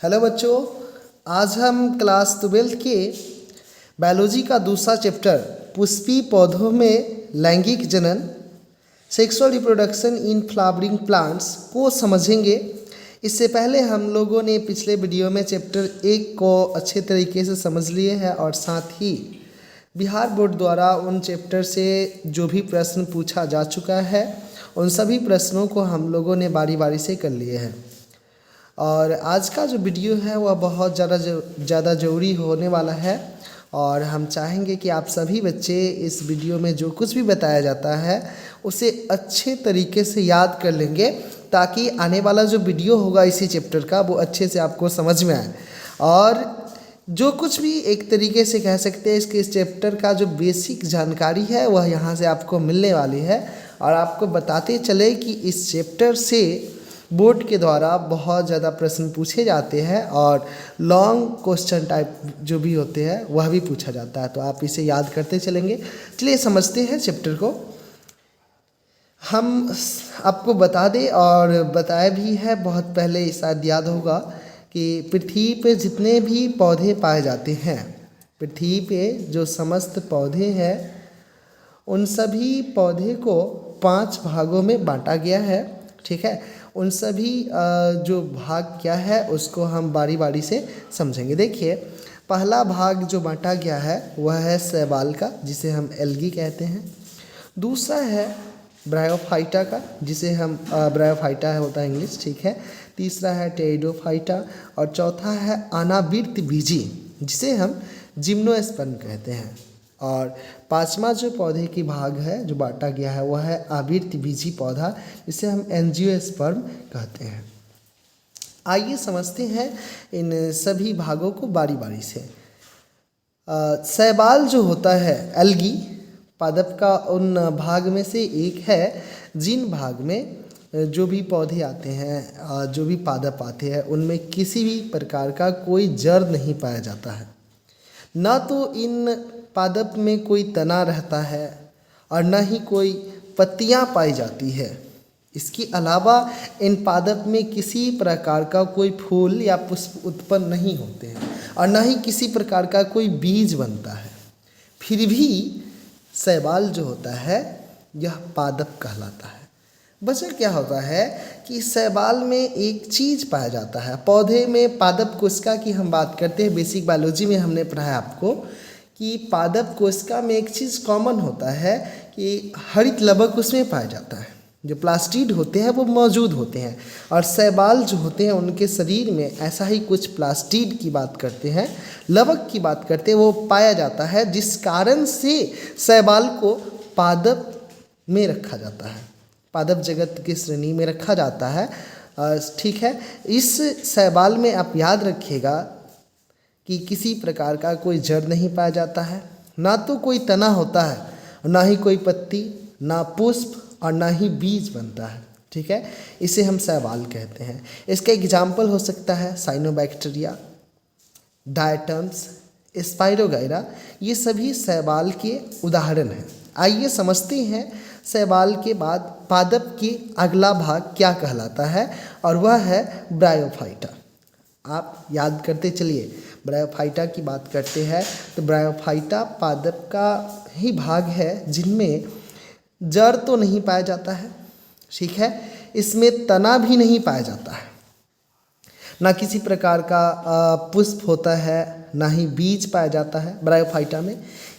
Hello बच्चों, आज हम क्लास 12 के बायोलॉजी का दूसरा चैप्टर पुष्पीय पौधों में लैंगिक जनन sexual reproduction in flowering plants को समझेंगे। इससे पहले हम लोगों ने पिछले वीडियो में चैप्टर 1 को अच्छे तरीके से समझ लिए हैं और साथ ही बिहार बोर्ड द्वारा उन चैप्टर से जो भी प्रश्न पूछा जा चुका है उन सभी प्रश्नों को हम लोगों ने बारी बारी से कर लिए हैं। और आज का जो वीडियो है वह बहुत ज़्यादा ज़रूरी होने वाला है और हम चाहेंगे कि आप सभी बच्चे इस वीडियो में जो कुछ भी बताया जाता है उसे अच्छे तरीके से याद कर लेंगे ताकि आने वाला जो वीडियो होगा इसी चैप्टर का वो अच्छे से आपको समझ में आए। और जो कुछ भी एक तरीके से कह सकते हैं इस चैप्टर का जो बेसिक जानकारी है वह यहाँ से आपको मिलने वाली है और आपको बताते चले कि इस चैप्टर से बोर्ड के द्वारा बहुत ज़्यादा प्रश्न पूछे जाते हैं और लॉन्ग क्वेश्चन टाइप जो भी होते हैं वह भी पूछा जाता है, तो आप इसे याद करते चलेंगे। चलिए समझते हैं चैप्टर को। हम आपको बता दें और बताया भी है बहुत पहले, शायद याद होगा कि पृथ्वी पे जितने भी पौधे पाए जाते हैं, पृथ्वी पे जो समस्त पौधे हैं उन सभी पौधे को 5 भागों में बांटा गया है। ठीक है, उन सभी जो भाग क्या है उसको हम बारी बारी से समझेंगे। देखिए, पहला भाग जो बांटा गया है वह है शैवाल का, जिसे हम एल्गी कहते हैं। दूसरा है ब्रायोफाइटा का, जिसे हम ब्रायोफाइटा होता है इंग्लिश, ठीक है। तीसरा है टेरिडोफाइटा और चौथा है अनावृतबीजी, जिसे हम जिम्नोस्पर्म कहते हैं। और पांचवा जो पौधे की भाग है जो बांटा गया है वह है आवृतबीजी पौधा, जिसे हम एंजियोस्पर्म कहते हैं। आइए समझते हैं इन सभी भागों को बारी बारी से। शैवाल जो होता है एल्गी पादप का उन भाग में से एक है जिन भाग में जो भी पौधे आते हैं, जो भी पादप आते हैं, उनमें किसी भी प्रकार का कोई जड़ नहीं पाया जाता है। ना तो इन पादप में कोई तना रहता है और न ही कोई पत्तियां पाई जाती है। इसके अलावा इन पादप में किसी प्रकार का कोई फूल या पुष्प उत्पन्न नहीं होते हैं और न ही किसी प्रकार का कोई बीज बनता है। फिर भी शैवाल जो होता है यह पादप कहलाता है। वजह क्या होता है कि शैवाल में एक चीज़ पाया जाता है। पौधे में पादप कोशिका की हम बात करते हैं, बेसिक बायोलॉजी में हमने पढ़ा है आपको कि पादप कोशिका में एक चीज़ कॉमन होता है कि हरित लवक उसमें पाया जाता है। जो प्लास्टिड होते हैं वो मौजूद होते हैं और शैवाल जो होते हैं उनके शरीर में ऐसा ही कुछ प्लास्टिड की बात करते हैं, लवक की बात करते हैं, वो पाया जाता है, जिस कारण से शैवाल को पादप में रखा जाता है, पादप जगत की श्रेणी में रखा जाता है। ठीक है, इस शैवाल में आप याद रखिएगा कि किसी प्रकार का कोई जड़ नहीं पाया जाता है, ना तो कोई तना होता है, ना ही कोई पत्ती, ना पुष्प और ना ही बीज बनता है। ठीक है, इसे हम शैवाल कहते हैं। इसका एग्जाम्पल हो सकता है साइनोबैक्टीरिया, डायटम्स, स्पाइरोगाइरा, ये सभी शैवाल के उदाहरण हैं। आइए समझते हैं शैवाल के बाद पादप के अगला भाग क्या कहलाता है और वह है ब्रायोफाइटा। आप याद करते चलिए, ब्रायोफाइटा की बात करते हैं तो ब्रायोफाइटा पादप का ही भाग है जिनमें जड़ तो नहीं पाया जाता है, ठीक है, इसमें तना भी नहीं पाया जाता है, ना किसी प्रकार का पुष्प होता है, ना ही बीज पाया जाता है ब्रायोफाइटा में।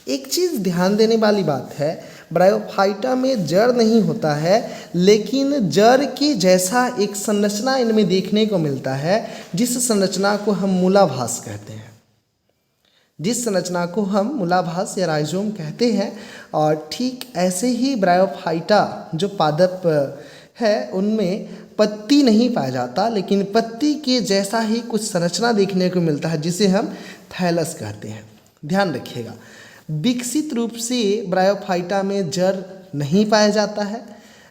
एक चीज़ ध्यान देने वाली बात है, ब्रायोफाइटा में जड़ नहीं होता है लेकिन जड़ के जैसा एक संरचना इनमें देखने को मिलता है, जिस संरचना को हम मूलाभास कहते हैं, जिस संरचना को हम मूलाभास या राइजोम कहते हैं। और ठीक ऐसे ही ब्रायोफाइटा जो पादप है उनमें पत्ती नहीं पाया जाता लेकिन पत्ती के जैसा ही कुछ संरचना देखने को मिलता है, जिसे हम थैलस कहते हैं। ध्यान रखिएगा, विकसित रूप से ब्रायोफाइटा में जड़ नहीं पाया जाता है,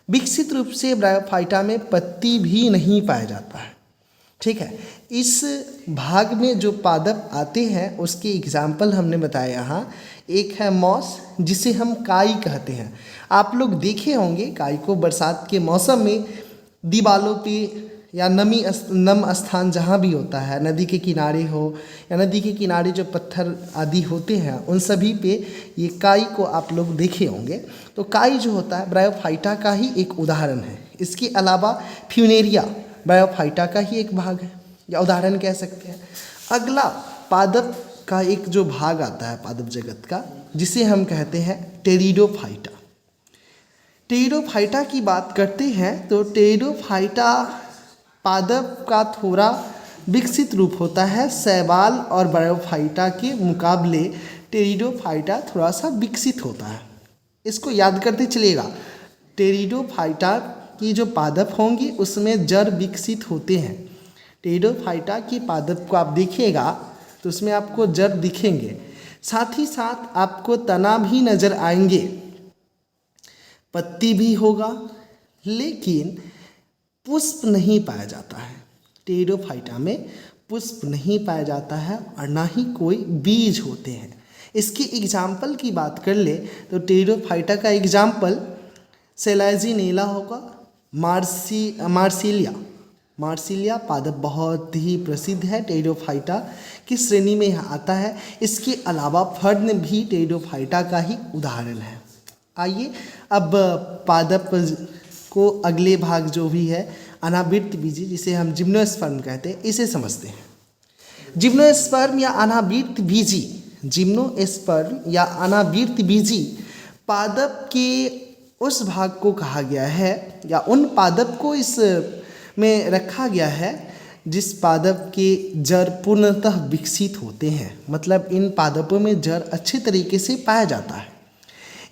विकसित रूप से ब्रायोफाइटा में पत्ती भी नहीं पाया जाता है। ठीक है, इस भाग में जो पादप आते हैं उसके एग्जाम्पल हमने बताया यहाँ। एक है मॉस, जिसे हम काई कहते हैं। आप लोग देखे होंगे काई को बरसात के मौसम में दीवालों पे या नम स्थान जहाँ भी होता है, नदी के किनारे हो या नदी के किनारे जो पत्थर आदि होते हैं उन सभी पे ये काई को आप लोग देखे होंगे। तो काई जो होता है ब्रायोफाइटा का ही एक उदाहरण है। इसके अलावा फ्यूनेरिया ब्रायोफाइटा का ही एक भाग है या उदाहरण कह सकते हैं। अगला पादप का एक जो भाग आता है पादप जगत का, जिसे हम कहते हैं टेरिडोफाइटा। टेरिडोफाइटा की बात करते हैं तो टेरिडोफाइटा पादप का थोड़ा विकसित रूप होता है। शैवाल और ब्रायोफाइटा के मुकाबले टेरिडोफाइटा थोड़ा सा विकसित होता है। इसको याद करते चलिएगा। टेरिडोफाइटा की जो पादप होंगी उसमें जड़ विकसित होते हैं। टेरिडोफाइटा की पादप को आप देखिएगा तो उसमें आपको जड़ दिखेंगे, साथ ही साथ आपको तना भी नजर आएंगे, पत्ती भी होगा, लेकिन पुष्प नहीं पाया जाता है। टेरिडोफाइटा में पुष्प नहीं पाया जाता है और ना ही कोई बीज होते हैं। इसकी एग्जाम्पल की बात कर ले तो टेरिडोफाइटा का एग्जाम्पल सेलाजिनेला होगा। मार्सिलिया पादप बहुत ही प्रसिद्ध है, टेरिडोफाइटा की श्रेणी में आता है। इसके अलावा फर्न भी टेरिडोफाइटा का ही उदाहरण है। आइए अब पादप को अगले भाग जो भी है अनावृत बीजी, जिसे हम जिम्नोस्पर्म कहते हैं, इसे समझते हैं। जिम्नोस्पर्म या अनावृत बीजी, जिम्नोस्पर्म या अनावृत बीजी पादप के उस भाग को कहा गया है या उन पादप को इस में रखा गया है जिस पादप के जड़ पूर्णतः विकसित होते हैं। मतलब इन पादपों में जड़ अच्छे तरीके से पाया जाता है।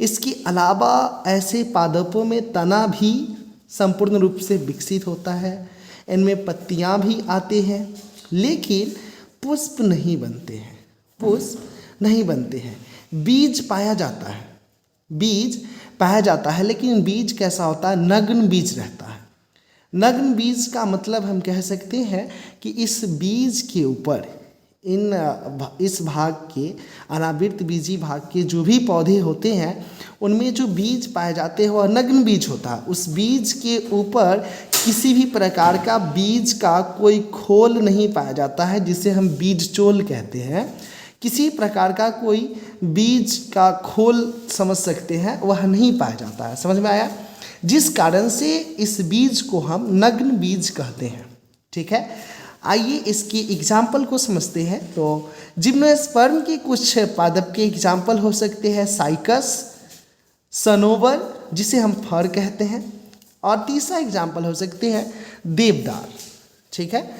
इसके अलावा ऐसे पादपों में तना भी संपूर्ण रूप से विकसित होता है, इनमें पत्तियां भी आते हैं, लेकिन पुष्प नहीं बनते हैं। पुष्प नहीं बनते हैं। बीज पाया जाता है, लेकिन बीज कैसा होता है? नग्न बीज रहता है। नग्न बीज का मतलब हम कह सकते हैं कि इस बीज के ऊपर इस भाग के अनावृत बीजी भाग के जो भी पौधे होते हैं उनमें जो बीज पाए जाते हैं वह नग्न बीज होता है। उस बीज के ऊपर किसी भी प्रकार का बीज का कोई खोल नहीं पाया जाता है, जिसे हम बीज चोल कहते हैं। किसी प्रकार का कोई बीज का खोल समझ सकते हैं, वह नहीं पाया जाता है। समझ में आया? जिस कारण से इस बीज को हम नग्न बीज कहते हैं। ठीक है, आइए इसकी एग्जाम्पल को समझते हैं। तो जिम्नोस्पर्म के कुछ पादप के एग्जाम्पल हो सकते हैं साइकस, सनोवर जिसे हम फर कहते हैं, और तीसरा एग्जाम्पल हो सकते हैं देवदार। ठीक है,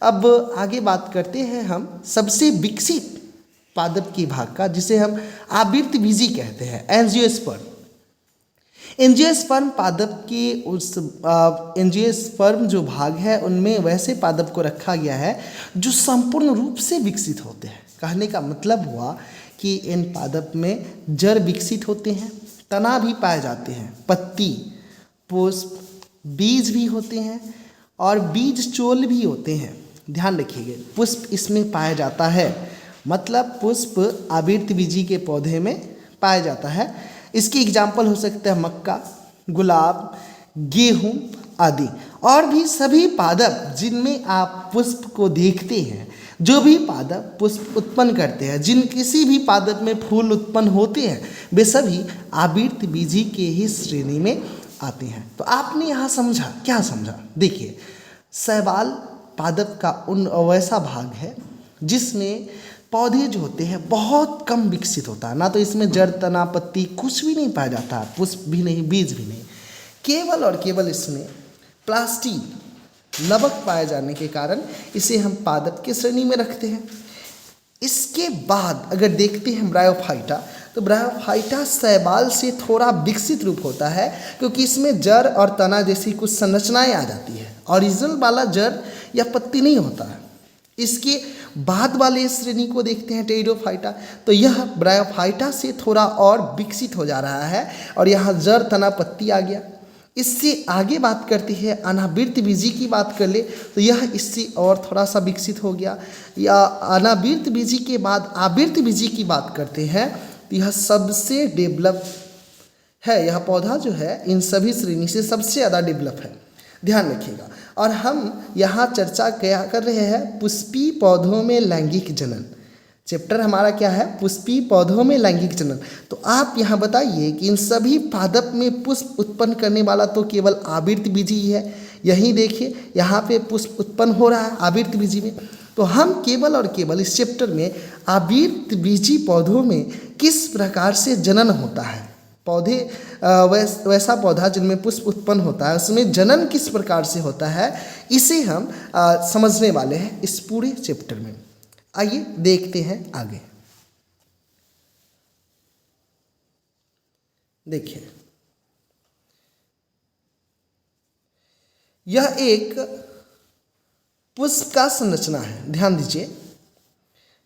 अब आगे बात करते हैं हम सबसे विकसित पादप के भाग का, जिसे हम आवृत बीजी कहते हैं, एंजियोस्पर्म। एंजियोस्पर्म पादप के उस एंजियोस्पर्म जो भाग है उनमें वैसे पादप को रखा गया है जो संपूर्ण रूप से विकसित होते हैं। कहने का मतलब हुआ कि इन पादप में जड़ विकसित होते हैं, तना भी पाए जाते हैं, पत्ती, पुष्प, बीज भी होते हैं और बीज चोल भी होते हैं। ध्यान रखिएगा, पुष्प इसमें पाया जाता है, मतलब पुष्प आवृत बीजी के पौधे में पाया जाता है। इसकी एग्जाम्पल हो सकता है मक्का, गुलाब, गेहूं आदि। और भी सभी पादप जिनमें आप पुष्प को देखते हैं, जो भी पादप पुष्प उत्पन्न करते हैं, जिन किसी भी पादप में फूल उत्पन्न होते हैं, वे सभी आवृत बीजी के ही श्रेणी में आते हैं। तो आपने यहाँ समझा, क्या समझा? देखिए, शैवाल पादप का उन वैसा भाग है जिसमें पौधे जो होते हैं बहुत कम विकसित होता है। ना तो इसमें जड़, तना, पत्ती कुछ भी नहीं पाया जाता है, पुष्प भी नहीं, बीज भी नहीं। केवल और केवल इसमें प्लास्टिन, लवक पाए जाने के कारण इसे हम पादप की श्रेणी में रखते हैं। इसके बाद अगर देखते हैं ब्रायोफाइटा, तो ब्रायोफाइटा शैवाल से थोड़ा विकसित रूप होता है, क्योंकि इसमें जड़ और तना जैसी कुछ संरचनाएं आ जाती है। ओरिजिनल वाला जड़ या पत्ती नहीं होता है। इसके बाद वाले श्रेणी को देखते हैं टेरिडोफाइटा, तो यह ब्रायोफाइटा से थोड़ा और विकसित हो जा रहा है और यहाँ जड़, तना, पत्ती आ गया। इससे आगे बात करती है अनावृत बीजी की बात कर ले तो यह इससे और थोड़ा सा विकसित हो गया। या अनावृत बीजी के बाद आवृत बीजी की बात करते हैं तो यह सबसे डेवलप है। यह पौधा जो है इन सभी श्रेणी से सबसे ज़्यादा डेवलप है। ध्यान रखिएगा, और हम यहाँ चर्चा क्या कर रहे हैं, पुष्पीय पौधों में लैंगिक जनन। चैप्टर हमारा क्या है, पुष्पीय पौधों में लैंगिक जनन। तो आप यहाँ बताइए कि इन सभी पादप में पुष्प उत्पन्न करने वाला तो केवल आवृतबीजी ही है। यहीं देखिए यहाँ पे पुष्प उत्पन्न हो रहा है आवृतबीजी में। तो हम केवल और केवल इस चैप्टर में आवृतबीजी पौधों में किस प्रकार से जनन होता है, पौधे वैसा पौधा जिनमें पुष्प उत्पन्न होता है उसमें जनन किस प्रकार से होता है, इसे हम समझने वाले हैं इस पूरे चैप्टर में। आइए देखते हैं आगे। देखिए यह एक पुष्प का संरचना है, ध्यान दीजिए,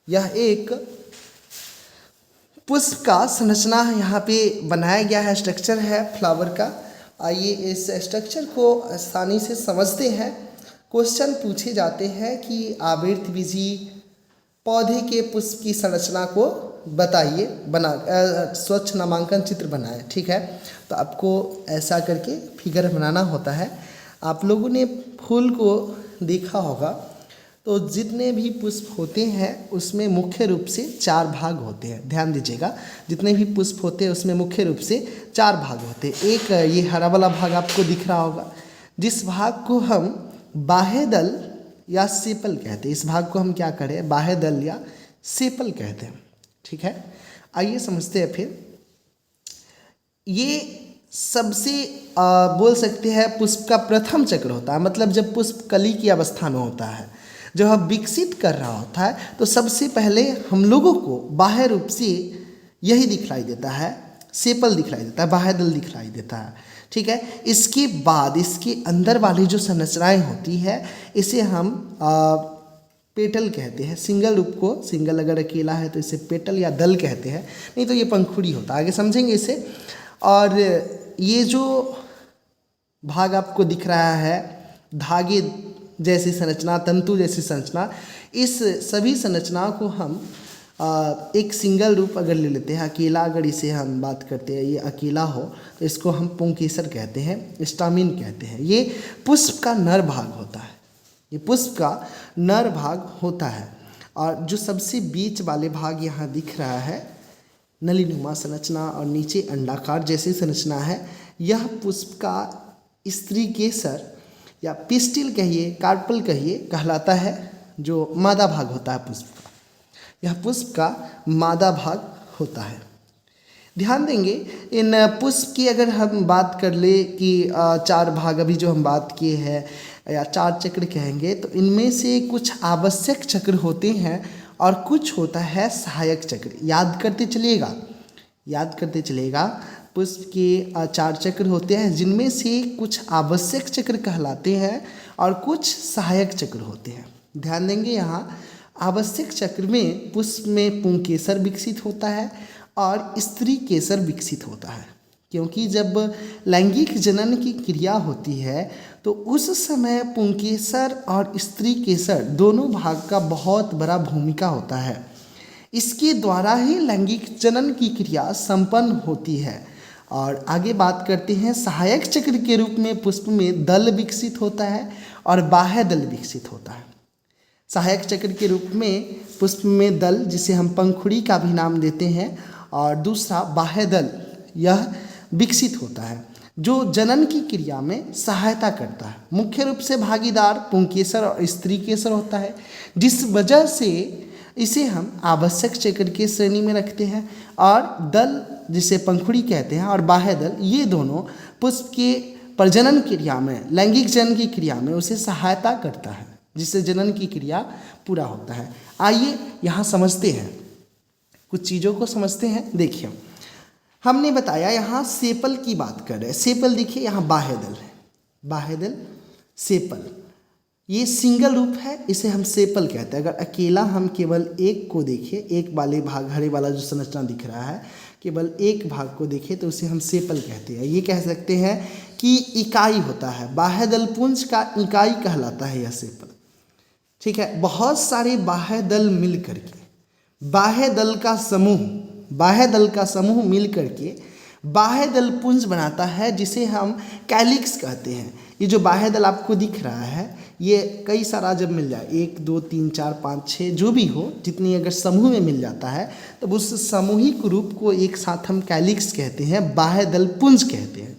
यह एक पुष्प का संरचना यहाँ पे बनाया गया है, स्ट्रक्चर है फ्लावर का। आइए इस स्ट्रक्चर को आसानी से समझते हैं। क्वेश्चन पूछे जाते हैं कि आवृतबीजी पौधे के पुष्प की संरचना को बताइए, स्वच्छ नामांकन चित्र बनाएं। ठीक है, तो आपको ऐसा करके फिगर बनाना होता है। आप लोगों ने फूल को देखा होगा, तो जितने भी पुष्प होते हैं उसमें मुख्य रूप से 4 भाग होते हैं। ध्यान दीजिएगा, जितने भी पुष्प होते हैं उसमें मुख्य रूप से 4 भाग होते हैं। एक ये हरा वाला भाग आपको दिख रहा होगा, जिस भाग को हम बाह्यदल या सेपल कहते हैं। इस भाग को हम क्या करें, बाह्यदल या सेपल कहते हैं। ठीक है, आइए समझते हैं फिर। ये सबसे बोल सकते हैं पुष्प का प्रथम चक्र होता है, मतलब जब पुष्प कली की अवस्था में होता है, जब वह विकसित कर रहा होता है, तो सबसे पहले हम लोगों को बाह्य रूप से यही दिखलाई देता है, सेपल दिखलाई देता है, बाह्यदल दिखलाई देता है। ठीक है, इसके बाद इसके अंदर वाली जो संरचनाएं होती है इसे हम पेटल कहते हैं। सिंगल रूप को, सिंगल अगर अकेला है तो इसे पेटल या दल कहते हैं, नहीं तो ये पंखुड़ी होता है, आगे समझेंगे इसे। और ये जो भाग आपको दिख रहा है, धागे जैसी संरचना, तंतु जैसी संरचना, इस सभी संरचनाओं को हम एक सिंगल रूप अगर ले लेते हैं, अकेला अगर इसे हम बात करते हैं, ये अकेला हो तो इसको हम पुंकेसर कहते हैं, स्टामिन कहते हैं। ये पुष्प का नर भाग होता है, ये पुष्प का नर भाग होता है। और जो सबसे बीच वाले भाग यहाँ दिख रहा है, नलीनुमा संरचना और नीचे अंडाकार जैसी संरचना है, यह पुष्प का स्त्री केसर या पिस्टिल कहिए, कार्पल कहिए, कहलाता है, जो मादा भाग होता है पुष्प का। यह पुष्प का मादा भाग होता है। ध्यान देंगे इन पुष्प की अगर हम बात कर ले कि 4 भाग अभी जो हम बात किए हैं या 4 चक्र कहेंगे, तो इनमें से कुछ आवश्यक चक्र होते हैं और कुछ होता है सहायक चक्र। याद करते चलिएगा, याद करते चलिएगा, पुष्प के 4 चक्र होते हैं, जिनमें से कुछ आवश्यक चक्र कहलाते हैं और कुछ सहायक चक्र होते हैं। ध्यान देंगे यहाँ आवश्यक चक्र में पुष्प में पुंकेसर विकसित होता है और स्त्री केसर विकसित होता है, क्योंकि जब लैंगिक जनन की क्रिया होती है तो उस समय पुंकेसर और स्त्री केसर दोनों भाग का बहुत बड़ा भूमिका होता है। इसके द्वारा ही लैंगिक जनन की क्रिया संपन्न होती है। और आगे बात करते हैं, सहायक चक्र के रूप में पुष्प में दल विकसित होता है और बाह्य दल विकसित होता है। सहायक चक्र के रूप में पुष्प में दल, जिसे हम पंखुड़ी का भी नाम देते हैं, और दूसरा बाह्य दल, यह विकसित होता है जो जनन की क्रिया में सहायता करता है। मुख्य रूप से भागीदार पुंकेसर और स्त्री केसर होता है, जिस वजह से इसे हम आवश्यक चक्र के श्रेणी में रखते हैं। और दल, जिसे पंखुड़ी कहते हैं, और बाह्य दल, ये दोनों पुष्प के प्रजनन क्रिया में, लैंगिक जनन की क्रिया में उसे सहायता करता है, जिससे जनन की क्रिया पूरा होता है। आइए यहाँ समझते हैं, कुछ चीज़ों को समझते हैं। देखिए, हमने बताया यहाँ सेपल की बात कर रहे हैं। सेपल देखिए, यहाँ बाह्य दल है, बाह्य दल सेपल, ये सिंगल रूप है, इसे हम सेपल कहते हैं। अगर अकेला हम केवल एक को देखें, एक वाले भाग, हरे वाला जो संरचना दिख रहा है, केवल एक भाग को देखें तो उसे हम सेपल कहते हैं। ये कह सकते हैं कि इकाई होता है, बाह्य दल पुंज का इकाई कहलाता है यह सेपल। ठीक है, बहुत सारे बाह्य दल मिल करके, बाह्य दल का समूह मिल करके बाह्य दल पुंज बनाता है जिसे हम कैलिक्स कहते हैं। ये जो बाह्य दल आपको दिख रहा है ये कई सारा जब मिल जाए 1 2 3 4 5 6 जो भी हो, जितनी अगर समूह में मिल जाता है तब उस सामूहिक रूप को एक साथ हम कैलिक्स कहते हैं, बाह्य दल पुंज कहते हैं।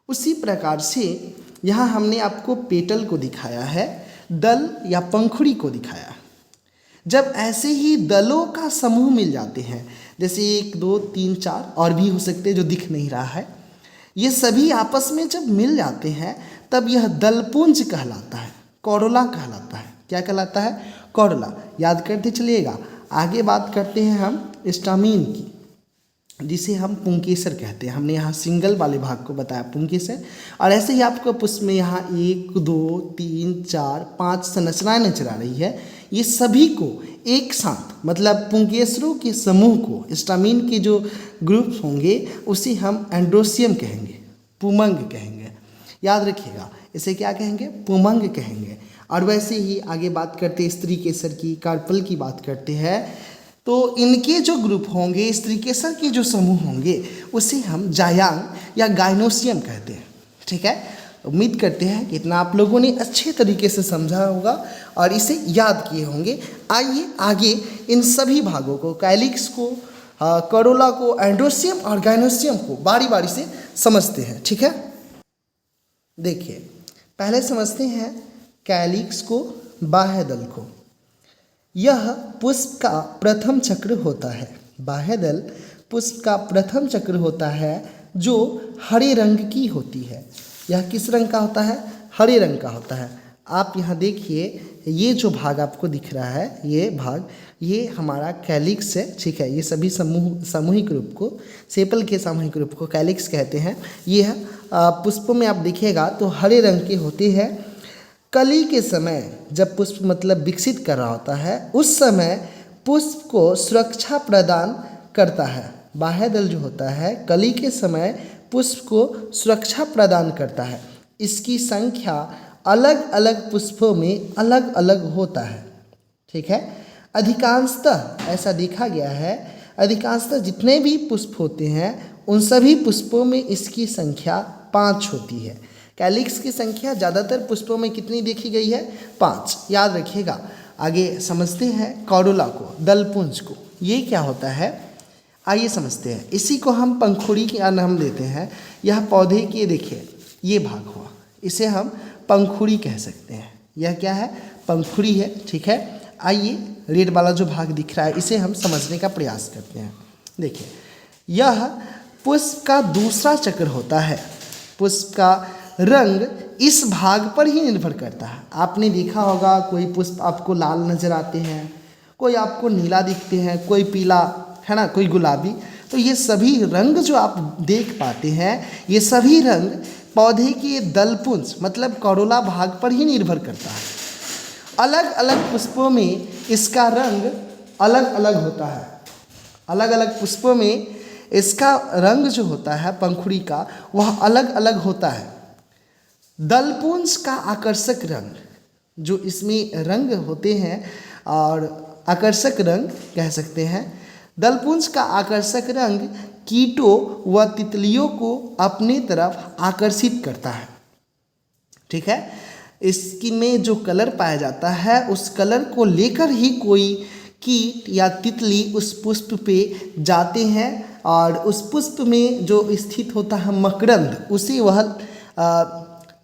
उसी प्रकार से यहाँ हमने आपको पेटल को दिखाया है, दल या पंखुड़ी को दिखाया। जब ऐसे ही दलों का समूह मिल जाते हैं, जैसे 1 2 3 4 और भी हो सकते हैं जो दिख नहीं रहा है, ये सभी आपस में जब मिल जाते हैं तब यह दलपुंज कहलाता है, कौरला कहलाता है। क्या कहलाता है? कौरला। याद करते चलिएगा। आगे बात करते हैं हम स्टामीन की, जिसे हम पुंकेसर कहते हैं। हमने यहाँ सिंगल वाले भाग को बताया पुंकेसर, और ऐसे ही आपको पुष्प में यहाँ 1 2 3 4 5 संरचनाएं नजर आ रही है। ये सभी को एक साथ, मतलब पुंकेसरों के समूह को, स्टामीन के जो ग्रुप्स होंगे उसे हम एंड्रोसियम कहेंगे, पुमंग कहेंगे। याद रखिएगा, इसे क्या कहेंगे? पुमंग कहेंगे। और वैसे ही आगे बात करते हैं स्त्री केसर की, कार्पल की बात करते हैं, तो इनके जो ग्रुप होंगे, स्त्री केसर के जो समूह होंगे उसे हम जायांग या गाइनोसियम कहते हैं। ठीक है, उम्मीद करते हैं कि इतना आप लोगों ने अच्छे तरीके से समझा होगा और इसे याद किए होंगे। आइए आगे इन सभी भागों को, कैलिक्स को, करोला को, एंड्रोसियम और गाइनोसियम को बारी बारी से समझते हैं। ठीक है, देखिए पहले समझते हैं कैलिक्स को, बाह्य दल को। यह पुष्प का प्रथम चक्र होता है। बाह्य दल पुष्प का प्रथम चक्र होता है जो हरे रंग की होती है। यह किस रंग का होता है? हरे रंग का होता है। आप यहाँ देखिए, ये जो भाग आपको दिख रहा है, ये भाग, ये हमारा कैलिक्स है। ठीक है, ये सभी सामूहिक रूप को, सेपल के सामूहिक रूप को कैलिक्स कहते हैं। ये पुष्पों में आप देखिएगा तो हरे रंग के होते हैं। कली के समय जब पुष्प मतलब विकसित कर रहा होता है, उस समय पुष्प को सुरक्षा प्रदान करता है। बाह्य दल जो होता है कली के समय पुष्प को सुरक्षा प्रदान करता है। इसकी संख्या अलग अलग पुष्पों में अलग अलग होता है। ठीक है, अधिकांशतः ऐसा देखा गया है, अधिकांशतः जितने भी पुष्प होते हैं उन सभी पुष्पों में इसकी संख्या 5 होती है। कैलिक्स की संख्या ज़्यादातर पुष्पों में कितनी देखी गई है? 5। याद रखिएगा। आगे समझते हैं कौरला को, दलपुंज को। ये क्या होता है आइए समझते हैं। इसी को हम पंखुड़ी का नाम देते हैं। यह पौधे के, देखिए ये भाग हुआ, इसे हम पंखुड़ी कह सकते हैं। यह क्या है? पंखुड़ी है। ठीक है, आइए रेड वाला जो भाग दिख रहा है इसे हम समझने का प्रयास करते हैं। देखिए, यह पुष्प का दूसरा चक्र होता है। पुष्प का रंग इस भाग पर ही निर्भर करता है। आपने देखा होगा कोई पुष्प आपको लाल नज़र आते हैं, कोई आपको नीला दिखते हैं, कोई पीला, है ना, कोई गुलाबी। तो ये सभी रंग जो आप देख पाते हैं, ये सभी रंग पौधे के दलपुंज मतलब कौरला भाग पर ही निर्भर करता है। अलग अलग पुष्पों में इसका रंग अलग अलग होता है। अलग अलग पुष्पों में इसका रंग जो होता है पंखुड़ी का, वह अलग अलग होता है। दलपुंज का आकर्षक रंग, जो इसमें रंग होते हैं और आकर्षक रंग कह सकते हैं, दलपुंज का आकर्षक रंग कीटों व तितलियों को अपनी तरफ आकर्षित करता है। ठीक है, इसकी में जो कलर पाया जाता है उस कलर को लेकर ही कोई कीट या तितली उस पुष्प पे जाते हैं और उस पुष्प में जो स्थित होता है मकरंद, उसे वह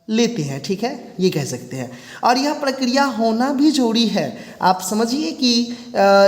लेते हैं। ठीक है, ये कह सकते हैं। और यह प्रक्रिया होना भी जरूरी है। आप समझिए कि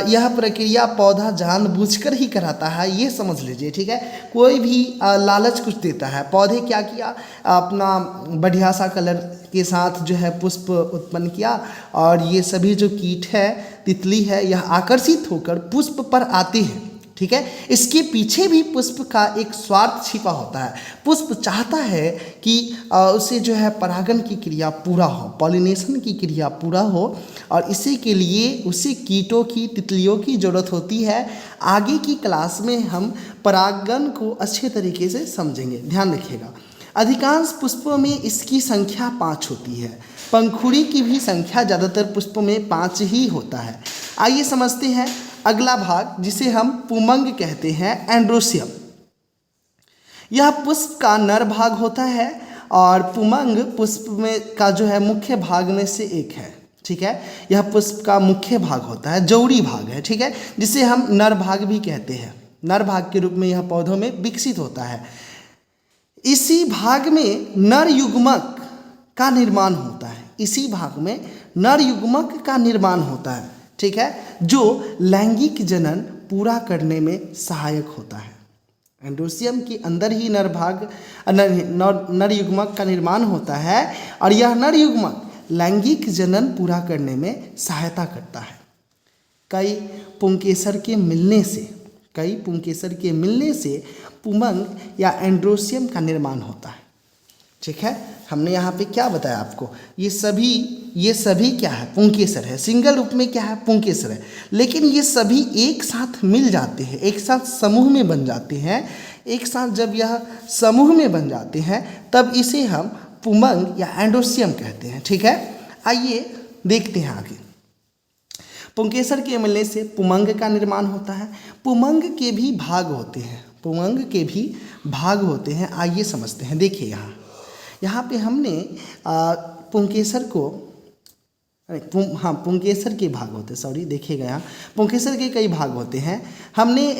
यह प्रक्रिया पौधा जानबूझकर ही कराता है, ये समझ लीजिए। ठीक है, कोई भी लालच कुछ देता है। पौधे क्या किया, अपना बढ़िया सा कलर के साथ जो है पुष्प उत्पन्न किया और ये सभी जो कीट है, तितली है, यह आकर्षित होकर पुष्प पर आते हैं। ठीक है, इसके पीछे भी पुष्प का एक स्वार्थ छिपा होता है। पुष्प चाहता है कि उसे जो है परागण की क्रिया पूरा हो, पॉलिनेशन की क्रिया पूरा हो, और इसी के लिए उसे कीटों की, तितलियों की ज़रूरत होती है। आगे की क्लास में हम परागण को अच्छे तरीके से समझेंगे, ध्यान रखिएगा। अधिकांश पुष्पों में इसकी संख्या 5 होती है। पंखुड़ी की भी संख्या ज़्यादातर पुष्पों में 5 ही होता है। आइए समझते हैं अगला भाग जिसे हम पुमंग कहते हैं, एंड्रोसियम। यह पुष्प का नर भाग होता है और पुमंग पुष्प में का जो है मुख्य भाग में से एक है। ठीक है, यह पुष्प का मुख्य भाग होता है, जौड़ी भाग है। ठीक है, जिसे हम नर भाग भी कहते हैं। नर भाग के रूप में यह पौधों में विकसित होता है। इसी भाग में नर युग्मक का निर्माण होता है। इसी भाग में नर युग्मक का निर्माण होता है। ठीक है, जो लैंगिक जनन पूरा करने में सहायक होता है। एंड्रोसियम के अंदर ही नर युग्मक का निर्माण होता है और यह नर युग्मक लैंगिक जनन पूरा करने में सहायता करता है। कई पुंकेसर के मिलने से पुमंग या एंड्रोसियम का निर्माण होता है। ठीक है, हमने यहाँ पे क्या बताया आपको, ये सभी क्या है, पुंकेसर है। सिंगल रूप में क्या है, पुंकेसर है। लेकिन ये सभी एक साथ मिल जाते हैं, एक साथ समूह में बन जाते हैं। एक साथ जब यह समूह में बन जाते हैं तब इसे हम पुमंग या एंड्रोसियम कहते हैं। ठीक है, आइए देखते हैं आगे। पुंकेसर के मिलने से पुमंग का निर्माण होता है। पुमंग के भी भाग होते हैं। आइए समझते हैं। देखिए यहाँ पे हमने पुंकेसर के भाग होते हैं, सॉरी देखिएगा, यहाँ पुंकेसर के कई भाग होते हैं। हमने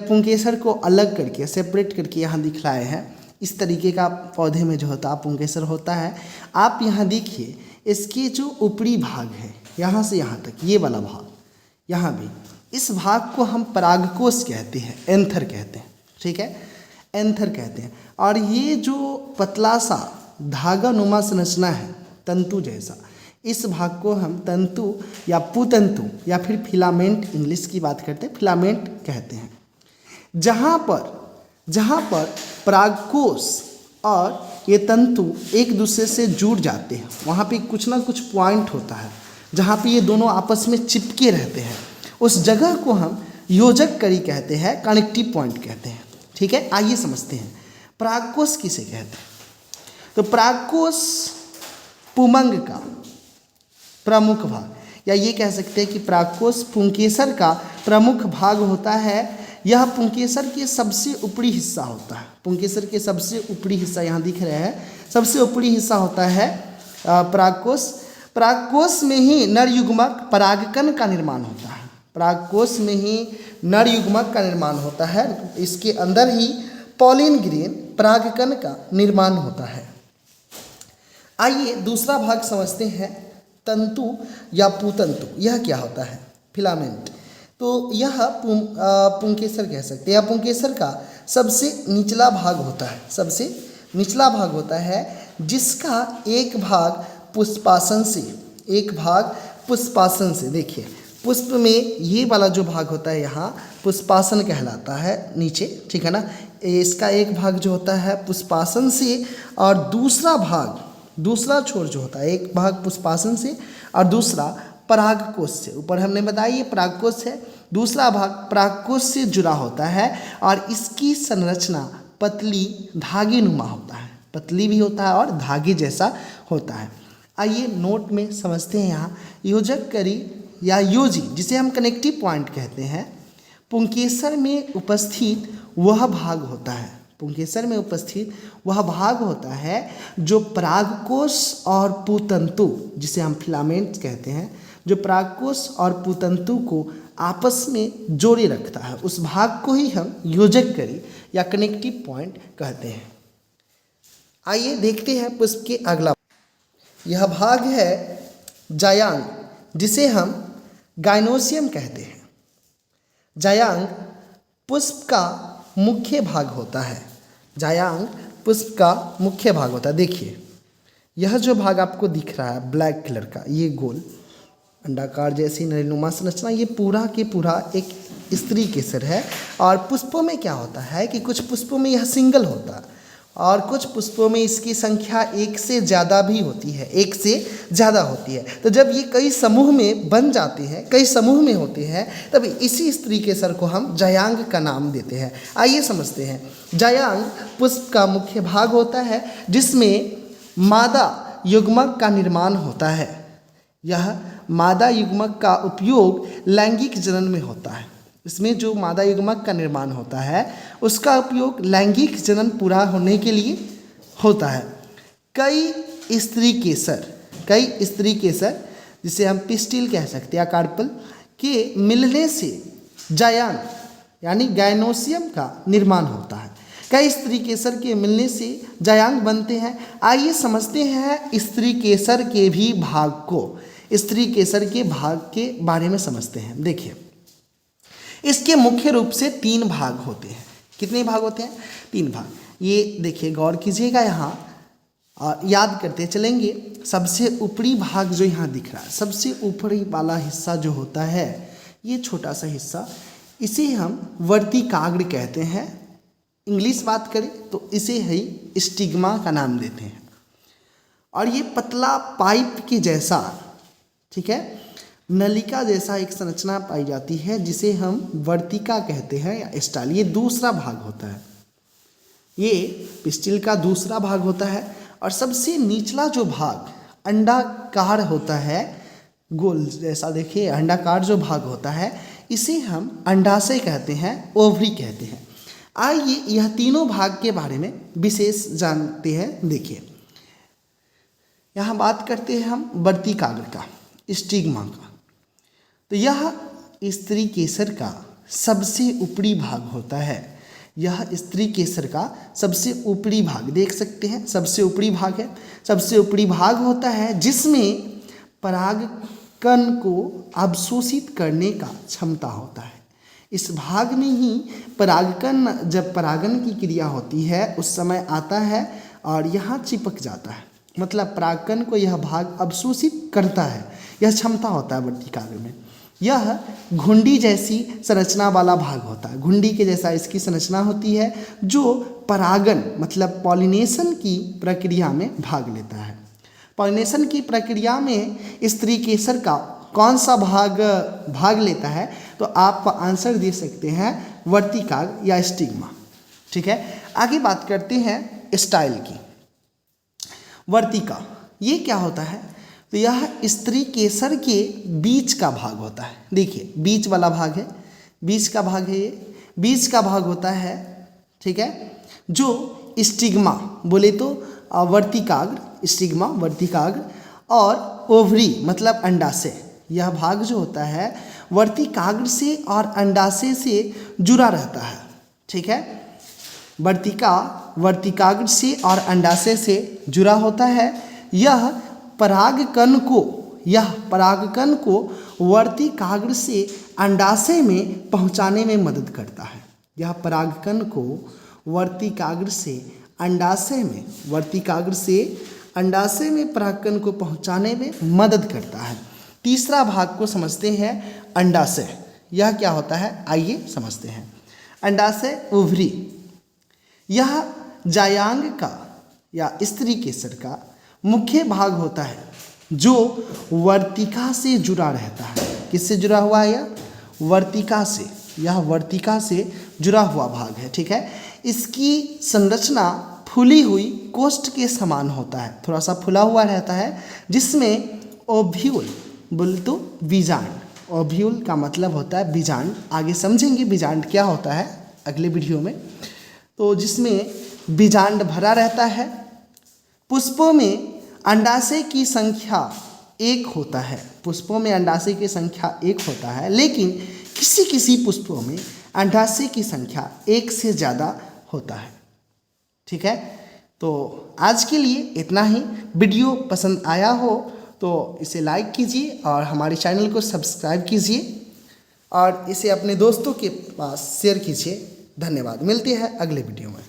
पुंकेसर को अलग करके, सेपरेट करके यहाँ दिखलाए हैं। इस तरीके का पौधे में जो होता है पुंकेसर होता है। आप यहाँ देखिए, इसके जो ऊपरी भाग है, यहाँ से यहाँ तक ये वाला भाग, यहाँ भी इस भाग को हम परागकोश कहते हैं, एंथर कहते हैं। ठीक है, एंथर कहते हैं। और ये जो पतला सा धागा नुमा संरचना है, तंतु जैसा, इस भाग को हम तंतु या पुतंतु या फिर फिलामेंट, इंग्लिश की बात करते हैं, फिलामेंट कहते हैं। जहाँ पर परागकोश और ये तंतु एक दूसरे से जुड़ जाते हैं, वहाँ पे कुछ ना कुछ पॉइंट होता है जहाँ पे ये दोनों आपस में चिपके रहते हैं। उस जगह को हम योजक कड़ी कहते हैं, कनेक्टिव पॉइंट कहते हैं। ठीक है, आइए समझते हैं परागकोश किसे कहते हैं। तो परागकोश पुमंग का प्रमुख भाग, या ये कह सकते हैं कि परागकोश पुंकेसर का प्रमुख भाग होता है। यह पुंकेसर के सबसे ऊपरी हिस्सा होता है। पुंकेसर के सबसे ऊपरी हिस्सा यहाँ दिख रहे हैं, सबसे ऊपरी हिस्सा होता है परागकोश। परागकोश में ही नर युग्मक परागकण का निर्माण होता है। परागकोश में ही नर युग्मक का निर्माण होता है। इसके अंदर ही पॉलिन ग्रेन परागकण का निर्माण होता है। आइए दूसरा भाग समझते हैं, तंतु या पुतंतु। यह क्या होता है, फिलामेंट। तो यह पुंकेसर कह सकते हैं। यह पुंकेसर का सबसे निचला भाग होता है, सबसे निचला भाग होता है, जिसका एक भाग पुष्पासन से, देखिए पुष्प में ये वाला जो भाग होता है यहाँ पुष्पासन कहलाता है नीचे। ठीक है ना, इसका एक भाग जो होता है पुष्पासन से और दूसरा छोर जो होता है, एक भाग पुष्पासन से और दूसरा परागकोश से। ऊपर हमने बताया ये परागकोश है, दूसरा भाग परागकोश से जुड़ा होता है और इसकी संरचना पतली धागे नुमा होता है, पतली भी होता है और धागे जैसा होता है। आइए नोट में समझते हैं। यहाँ योजक कड़ी या योजी, जिसे हम कनेक्टिव पॉइंट कहते हैं, पुंकेसर में उपस्थित वह भाग होता है। पुंकेसर में उपस्थित वह भाग होता है जो परागकोश और पुतंतु, जिसे हम फिलामेंट कहते हैं, जो परागकोश और पुतंतु को आपस में जोड़े रखता है, उस भाग को ही हम योजक कड़ी या कनेक्टिव पॉइंट कहते हैं। आइए देखते हैं पुष्प के अगला। यह भाग है जायांग, जिसे हम गाइनोसियम कहते हैं। जायांग पुष्प का मुख्य भाग होता है। जायांग पुष्प का मुख्य भाग होता है। देखिए यह जो भाग आपको दिख रहा है ब्लैक कलर का, ये गोल अंडाकार जैसी नलिनुमा संरचना, ये पूरा के पूरा एक स्त्री केसर है। और पुष्पों में क्या होता है कि कुछ पुष्पों में यह सिंगल होता है और कुछ पुष्पों में इसकी संख्या एक से ज़्यादा भी होती है, एक से ज़्यादा होती है। तो जब ये कई समूह में बन जाते हैं, कई समूह में होते हैं, तब इसी स्त्री केसर को हम जायांग का नाम देते हैं। आइए समझते हैं। जायांग पुष्प का मुख्य भाग होता है जिसमें मादा युग्मक का निर्माण होता है। यह मादा युग्मक का उपयोग लैंगिक जनन में होता है। इसमें जो मादा युग्मक का निर्माण होता है उसका उपयोग लैंगिक जनन पूरा होने के लिए होता है। कई स्त्री केसर जिसे हम पिस्टिल कह सकते हैं, कार्पल के मिलने से जायांग यानी गायनोसियम का निर्माण होता है। कई स्त्री केसर के मिलने से जायांग बनते हैं। आइए समझते हैं स्त्री केसर के भी भाग को, स्त्री केसर के भाग के बारे में समझते हैं। देखिए, इसके मुख्य रूप से 3 भाग होते हैं। कितने भाग होते हैं? 3 भाग। ये देखिए, गौर कीजिएगा, यहाँ याद करते चलेंगे। सबसे ऊपरी भाग जो यहाँ दिख रहा है, सबसे ऊपरी वाला हिस्सा जो होता है, ये छोटा सा हिस्सा, इसे हम वर्तिकाग्र कहते हैं। इंग्लिश बात करें तो इसे ही स्टिग्मा का नाम देते हैं। और ये पतला पाइप के जैसा, ठीक है, नलिका जैसा एक संरचना पाई जाती है जिसे हम वर्तिका कहते हैं या स्टाइल। ये दूसरा भाग होता है, ये पिस्टिल का दूसरा भाग होता है। और सबसे निचला जो भाग अंडाकार होता है, गोल जैसा, देखिए अंडाकार जो भाग होता है, इसे हम अंडाशय कहते हैं, ओवरी कहते हैं। आइए यह तीनों भाग के बारे में विशेष जानते हैं। देखिए, यहाँ बात करते हैं हम वर्तिकाग्र का, स्टिग्मा का। तो यह स्त्री केसर का सबसे ऊपरी भाग होता है। यह स्त्री केसर का सबसे ऊपरी भाग देख सकते हैं, सबसे ऊपरी भाग है। सबसे ऊपरी भाग होता है जिसमें परागकण को अवशोषित करने का क्षमता होता है। इस भाग में ही परागकण, जब परागन की क्रिया होती है उस समय आता है और यहाँ चिपक जाता है, मतलब परागकण को यह भाग अवशोषित करता है। यह क्षमता होता है वर्तिकाग्र में। यह घुंडी जैसी संरचना वाला भाग होता है, घुंडी के जैसा इसकी संरचना होती है, जो परागन मतलब पॉलिनेशन की प्रक्रिया में भाग लेता है। पॉलिनेशन की प्रक्रिया में स्त्री केसर का कौन सा भाग लेता है? तो आप आंसर दे सकते हैं वर्तिकाग्र या स्टिग्मा, ठीक है। आगे बात करते हैं स्टाइल की। वर्तिका ये क्या होता है? तो यह स्त्री केसर के बीच का भाग होता है। देखिए, बीच वाला भाग है, बीच का भाग है, ये बीच का भाग होता है, ठीक है। जो स्टिग्मा बोले तो वर्तिकाग्र, स्टिग्मा वर्तिकाग्र, और ओवरी मतलब अंडाशय, यह भाग जो होता है वर्तिकाग्र से और अंडाशय से जुड़ा रहता है, ठीक है। वर्तिकाग्र से और अंडाशय से जुड़ा होता है। यह परागकण को वर्तिकाग्र से अंडाशय में पहुंचाने में मदद करता है। यह परागकण को वर्तिकाग्र से अंडाशय में परागकण को पहुंचाने में मदद करता है। तीसरा भाग को समझते हैं अंडाशय। यह क्या होता है? आइए समझते हैं। अंडाशय ओवरी, यह जायांग का या स्त्री केसर का मुख्य भाग होता है जो वर्तिका से जुड़ा रहता है। किससे जुड़ा हुआ है? यह वर्तिका से, यह वर्तिका से जुड़ा हुआ भाग है, ठीक है। इसकी संरचना फूली हुई कोष्ठ के समान होता है, थोड़ा सा फूला हुआ रहता है, जिसमें ओव्यूल बोले तो बीजांड, ओव्यूल का मतलब होता है बीजांड। आगे समझेंगे बीजांड क्या होता है अगले वीडियो में। तो जिसमें बीजांड भरा रहता है। पुष्पों में अंडाशय की संख्या 1 होता है, पुष्पों में अंडाशय की संख्या 1 होता है, लेकिन किसी किसी पुष्पों में अंडाशय की संख्या 1 से ज़्यादा होता है, ठीक है। तो आज के लिए इतना ही। वीडियो पसंद आया हो तो इसे लाइक कीजिए और हमारे चैनल को सब्सक्राइब कीजिए और इसे अपने दोस्तों के पास शेयर कीजिए। धन्यवाद। मिलते हैं अगले वीडियो में।